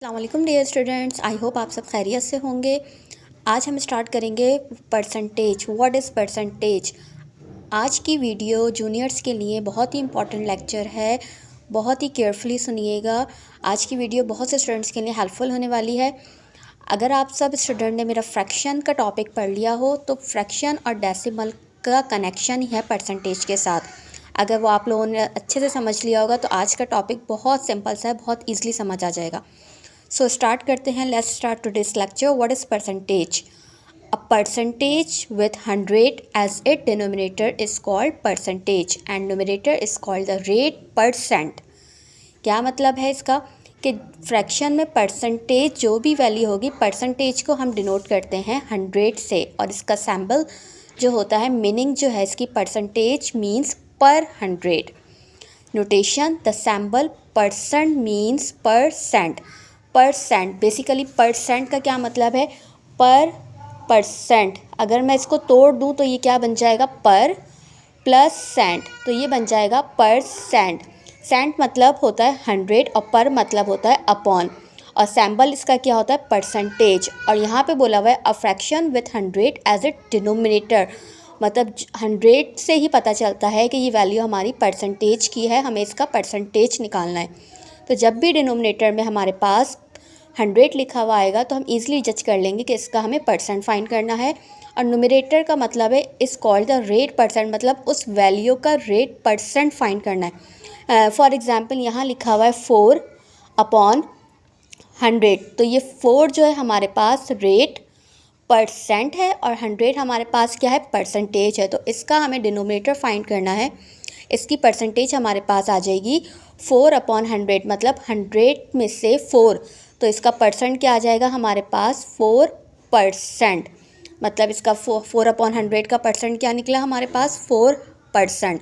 अस्सलाम dear students, I hope आप सब खैरियत से होंगे। आज हम स्टार्ट करेंगे परसेंटेज। What is percentage. आज की वीडियो जूनियर्स के लिए बहुत ही इंपॉर्टेंट लेक्चर है, बहुत ही केयरफुली सुनिएगा। आज की वीडियो बहुत से स्टूडेंट्स के लिए हेल्पफुल होने वाली है। अगर आप सब स्टूडेंट ने मेरा फ्रैक्शन का टॉपिक पढ़ लिया हो तो फ्रैक्शन और डेसिमल का कनेक्शन ही है परसेंटेज के साथ। अगर वो आप लोगों ने अच्छे से समझ लिया होगा तो आज का टॉपिक बहुत सिंपल सा है, बहुत ईजिली समझ आ जाएगा। सो स्टार्ट करते हैं। Let's start today's lecture. What is percentage. A percentage with 100 as it denominator is called percentage and numerator is called the rate percent. क्या मतलब है इसका कि फ्रैक्शन में परसेंटेज जो भी वैल्यू होगी, परसेंटेज को हम डिनोट करते हैं 100 से, और इसका सैम्बल जो होता है, मीनिंग जो है इसकी, परसेंटेज मीन्स पर 100। Notation, the sample percent means percent. Percent, basically percent का क्या मतलब है, पर परसेंट। अगर मैं इसको तोड़ दूं तो ये क्या बन जाएगा, पर प्लस सेंट, तो ये बन जाएगा परसेंट। सेंट मतलब होता है 100 और पर मतलब होता है अपॉन, और सैम्बल इसका क्या होता है, परसेंटेज। और यहाँ पे बोला हुआ है a fraction with 100 as a denominator, मतलब 100 से ही पता चलता है कि ये वैल्यू हमारी परसेंटेज की है, हमें इसका परसेंटेज निकालना है। तो जब भी डिनोमिनेटर में हमारे पास 100 लिखा हुआ आएगा तो हम इजीली जज कर लेंगे कि इसका हमें परसेंट फाइंड करना है। और न्यूमरेटर का मतलब है इस कॉल्ड द रेट परसेंट, मतलब उस वैल्यू का रेट परसेंट फाइंड करना है। फॉर एग्जांपल यहाँ लिखा हुआ है 4 अपॉन 100, तो ये 4 जो है हमारे पास रेट परसेंट है और 100 हमारे पास क्या है, परसेंटेज है। तो इसका हमें डिनोमिनेटर फाइंड करना है। इसकी परसेंटेज हमारे पास आ जाएगी 4 अपॉन 100, मतलब 100 में से 4, तो इसका परसेंट क्या आ जाएगा हमारे पास, 4%। मतलब इसका 4 अपॉन 100 का परसेंट क्या निकला हमारे पास, 4%।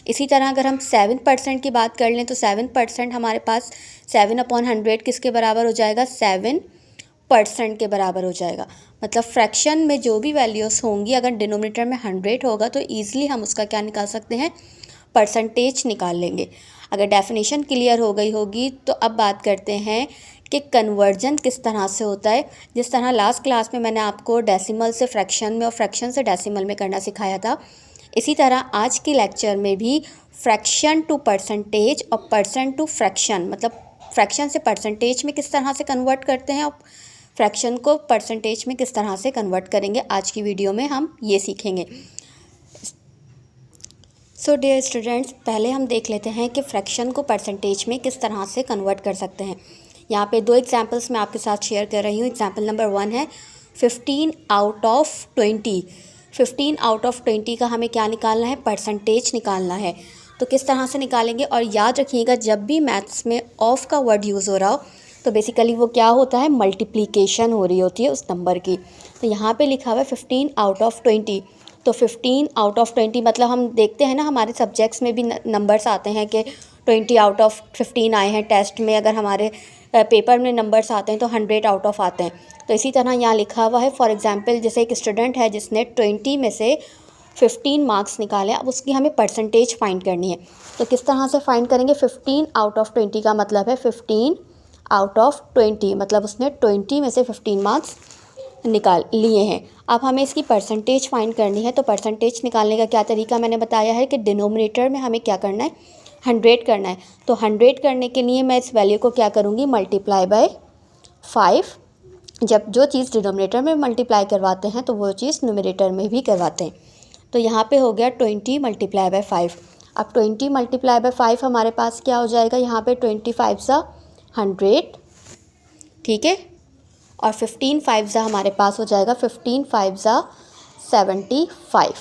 इसी तरह अगर हम 7% की बात कर लें तो 7% हमारे पास 7 अपॉन 100 किसके बराबर हो जाएगा, 7% के बराबर हो जाएगा। मतलब फ्रैक्शन में जो भी वैल्यूज़ होंगी, अगर डिनोमिनेटर में 100 होगा तो ईज़िली हम उसका क्या निकाल सकते हैं, परसेंटेज निकाल लेंगे। अगर डेफिनेशन क्लियर हो गई होगी तो अब बात करते हैं कि कन्वर्जन किस तरह से होता है। जिस तरह लास्ट क्लास में मैंने आपको डेसिमल से फ्रैक्शन में और फ्रैक्शन से डेसिमल में करना सिखाया था, इसी तरह आज की लेक्चर में भी फ्रैक्शन टू परसेंटेज और परसेंट टू फ्रैक्शन, मतलब फ्रैक्शन से परसेंटेज में किस तरह से कन्वर्ट करते हैं और फ्रैक्शन को परसेंटेज में किस तरह से कन्वर्ट करेंगे, आज की वीडियो में हम ये सीखेंगे। सो डियर स्टूडेंट्स, पहले हम देख लेते हैं कि फ्रैक्शन को परसेंटेज में किस तरह से कन्वर्ट कर सकते हैं। यहाँ पे 2 एग्जांपल्स मैं आपके साथ शेयर कर रही हूँ। एग्जांपल नंबर 1 है 15 आउट ऑफ 20। 15 आउट ऑफ 20 का हमें क्या निकालना है, परसेंटेज निकालना है। तो किस तरह से निकालेंगे, और याद रखिएगा जब भी मैथ्स में ऑफ का वर्ड यूज़ हो रहा हो तो बेसिकली वो क्या होता है, मल्टीप्लिकेशन हो रही होती है उस नंबर की। तो यहाँ पे लिखा हुआ है 15 आउट ऑफ 20, तो 15 आउट ऑफ 20 मतलब हम देखते हैं ना हमारे सब्जेक्ट्स में भी नंबर्स आते हैं कि 20 आउट ऑफ 15 आए हैं। टेस्ट में अगर हमारे पेपर में नंबर्स आते हैं तो 100 आउट ऑफ आते हैं। तो इसी तरह यहाँ लिखा हुआ है, फॉर एग्जांपल जैसे एक स्टूडेंट है जिसने 20 में से 15 मार्क्स निकाले, अब उसकी हमें परसेंटेज फाइंड करनी है। तो किस तरह से फाइंड करेंगे, 15 आउट ऑफ 20 का मतलब है 15 आउट ऑफ 20, मतलब उसने 20 में से 15 मार्क्स निकाल लिए हैं। अब हमें इसकी परसेंटेज फाइंड करनी है। तो परसेंटेज निकालने का क्या तरीका मैंने बताया है कि डिनोमिनेटर में हमें क्या करना है, 100 करना है। तो 100 करने के लिए मैं इस वैल्यू को क्या करूँगी, मल्टीप्लाई बाय 5। जब जो चीज़ डिनोमिनेटर में मल्टीप्लाई करवाते हैं तो वो चीज़ न्यूमरेटर में भी करवाते हैं। तो यहाँ पे हो गया 20 मल्टीप्लाई बाय 5। अब 20 मल्टीप्लाई बाय 5 हमारे पास क्या हो जाएगा, यहाँ पे 25 सा 100, ठीक है, और 15 5 ज़ा हमारे पास हो जाएगा 15 5 ज़ा 75।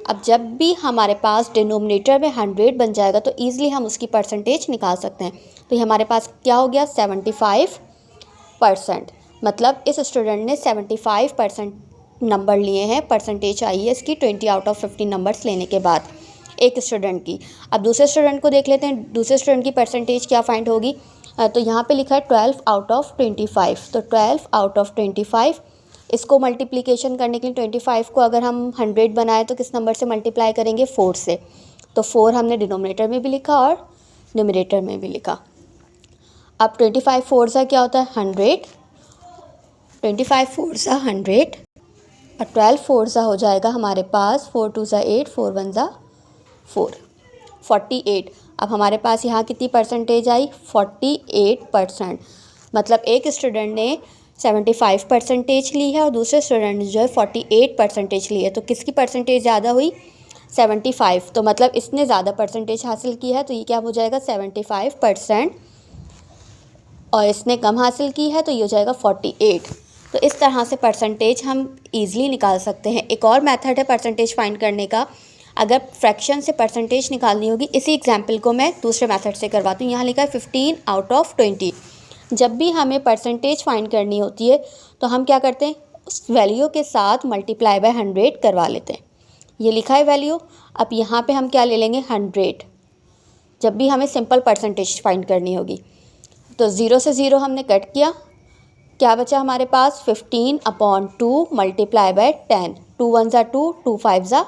अब जब भी हमारे पास डिनोमिनेटर में 100 बन जाएगा तो ईज़िली हम उसकी परसेंटेज निकाल सकते हैं। तो ये हमारे पास क्या हो गया, 75%। मतलब इस स्टूडेंट ने 75% नंबर लिए हैं, परसेंटेज आई है इसकी 20 आउट ऑफ 15 नंबर्स लेने के बाद, एक स्टूडेंट की। अब दूसरे स्टूडेंट को देख लेते हैं, दूसरे स्टूडेंट की परसेंटेज क्या फाइंड होगी। तो यहाँ पे लिखा है 12 आउट ऑफ 25, तो 12 आउट ऑफ 25, इसको मल्टीप्लिकेशन करने के लिए 25 को अगर हम 100 बनाए तो किस नंबर से मल्टीप्लाई करेंगे, 4 से। तो 4 हमने डिनोमिनेटर में भी लिखा और न्यूमरेटर में भी लिखा। अब 25 फोर सा क्या होता है 100, 25 फोर सा 100 और 12 फोर सा हो जाएगा हमारे पास 4 2 सा 8, 4 1 सा 4, 48। अब हमारे पास यहाँ कितनी परसेंटेज आई 48%। मतलब एक स्टूडेंट ने 75 परसेंटेज ली है और दूसरे स्टूडेंट ने जो है 48 परसेंटेज ली है। तो किसकी परसेंटेज ज़्यादा हुई 75। तो मतलब इसने ज़्यादा परसेंटेज हासिल की है, तो ये क्या हो जाएगा 75%, और इसने कम हासिल की है तो ये हो जाएगा 48। तो इस तरह से परसेंटेज हम ईज़िली निकाल सकते हैं। एक और मेथड है परसेंटेज फाइंड करने का। अगर फ्रैक्शन से परसेंटेज निकालनी होगी, इसी एग्जाम्पल को मैं दूसरे मेथड से करवाती हूँ। यहाँ लिखा है 15 आउट ऑफ 20। जब भी हमें परसेंटेज फाइंड करनी होती है तो हम क्या करते हैं, उस वैल्यू के साथ मल्टीप्लाई बाय 100 करवा लेते हैं। ये लिखा है वैल्यू, अब यहाँ पे हम क्या ले लेंगे 100, जब भी हमें सिंपल परसेंटेज फाइंड करनी होगी। तो 0 से 0 हमने कट किया, क्या बचा हमारे पास 15/2 मल्टीप्लाई बाय 10। 2 1 ज़ा 2, 2 5 ज़ा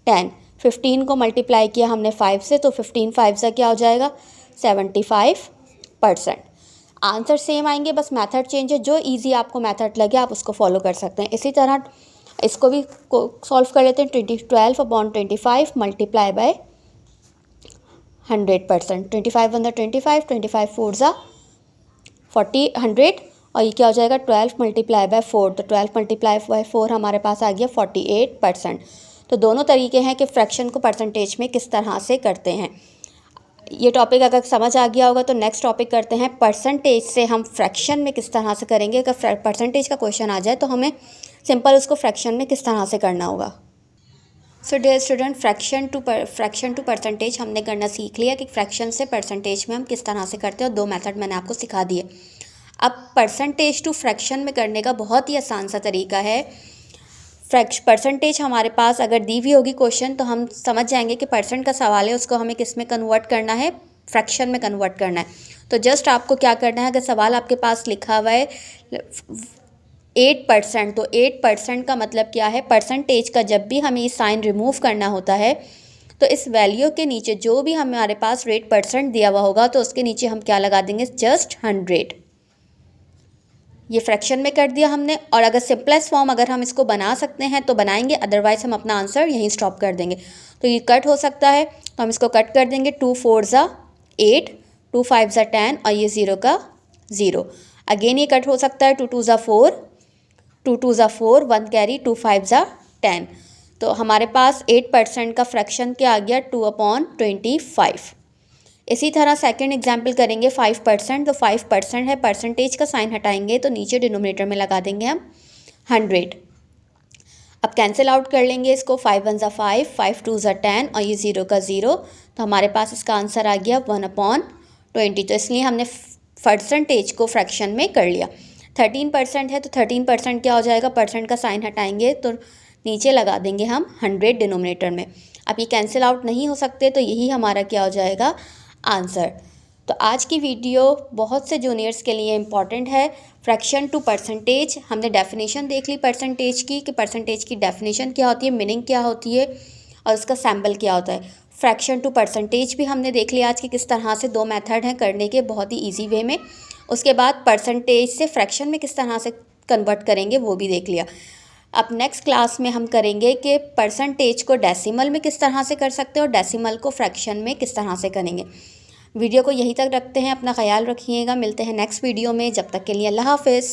10। 15 को मल्टीप्लाई किया हमने 5 से, तो 15 5 ज़ा क्या हो जाएगा 75%। आंसर सेम आएंगे, बस मेथड चेंज है। जो इजी आपको मेथड लगे आप उसको फॉलो कर सकते हैं। इसी तरह इसको भी सॉल्व कर लेते हैं। 12/25 मल्टीप्लाई बाय 100%। 25 1 ज़ा 25, 25 4 ज़ा 40 100, और ये क्या हो जाएगा 12 मल्टीप्लाई बाय 4। तो 12 मल्टीप्लाई बाय 4 हमारे पास आ गया 48%। तो दोनों तरीके हैं कि फ्रैक्शन को परसेंटेज में किस तरह से करते हैं। ये टॉपिक अगर समझ आ गया होगा तो नेक्स्ट टॉपिक करते हैं परसेंटेज से हम फ्रैक्शन में किस तरह से करेंगे। अगर परसेंटेज का क्वेश्चन आ जाए तो हमें सिंपल उसको फ्रैक्शन में किस तरह से करना होगा। So dear student, fraction to percentage हमने करना सीख लिया कि फ्रैक्शन से परसेंटेज में हम किस तरह से करते हैं, और 2 मेथड मैंने आपको सिखा दिए। अब परसेंटेज टू फ्रैक्शन में करने का बहुत ही आसान सा तरीका है। परसेंटेज हमारे पास अगर दी हुई होगी क्वेश्चन, तो हम समझ जाएंगे कि परसेंट का सवाल है, उसको हमें किस में कन्वर्ट करना है, फ्रैक्शन में कन्वर्ट करना है। तो जस्ट आपको क्या करना है, अगर सवाल आपके पास लिखा हुआ है 8%, तो 8% का मतलब क्या है, परसेंटेज का जब भी हमें साइन रिमूव करना होता है तो इस वैल्यू के नीचे जो भी हमारे पास रेट परसेंट दिया हुआ होगा तो उसके नीचे हम क्या लगा देंगे जस्ट 100। ये फ्रैक्शन में कर दिया हमने। और अगर सिंपलेस्ट फॉर्म अगर हम इसको बना सकते हैं तो बनाएंगे, अदरवाइज हम अपना आंसर यहीं स्टॉप कर देंगे। तो ये कट हो सकता है तो हम इसको कट कर देंगे। 2 4 ज़ा 8, 2 5 ज़ा 10 और ये 0 का 0। अगेन ये कट हो सकता है 2 2 ज़ा 4, 2 2 ज़ा 4, 1 कैरी, 2 5 ज़ा 10। तो हमारे पास 8% का फ्रैक्शन क्या आ गया 2/25। इसी तरह सेकंड एग्जाम्पल करेंगे 5%। तो 5% है, परसेंटेज का साइन हटाएंगे तो नीचे डिनोमिनेटर में लगा देंगे हम 100। अब कैंसिल आउट कर लेंगे इसको। 5 1 ज़ा 5, 5 2 ज़ा 10 और ये 0 का 0। तो हमारे पास इसका आंसर आ गया 1/20। तो इसलिए हमने परसेंटेज को फ्रैक्शन में कर लिया। 13% है तो 13% क्या हो जाएगा, परसेंट का साइन हटाएंगे तो नीचे लगा देंगे हम 100 डिनोमिनेटर में। अब ये कैंसिल आउट नहीं हो सकते तो यही हमारा क्या हो जाएगा आंसर। तो आज की वीडियो बहुत से जूनियर्स के लिए इम्पॉर्टेंट है। फ्रैक्शन टू परसेंटेज हमने डेफिनेशन देख ली परसेंटेज की, कि परसेंटेज की डेफिनेशन क्या होती है, मीनिंग क्या होती है और उसका सैम्पल क्या होता है। फ्रैक्शन टू परसेंटेज भी हमने देख लिया आज की किस तरह से 2 मेथड हैं करने के बहुत ही ईजी वे में। उसके बाद परसेंटेज से फ्रैक्शन में किस तरह से कन्वर्ट करेंगे वो भी देख लिया। अब नेक्स्ट क्लास में हम करेंगे कि परसेंटेज को डेसिमल में किस तरह से कर सकते हैं और डेसिमल को फ्रैक्शन में किस तरह से करेंगे। वीडियो को यहीं तक रखते हैं, अपना ख्याल रखिएगा। मिलते हैं नेक्स्ट वीडियो में, जब तक के लिए अल्लाह हाफ़िज़।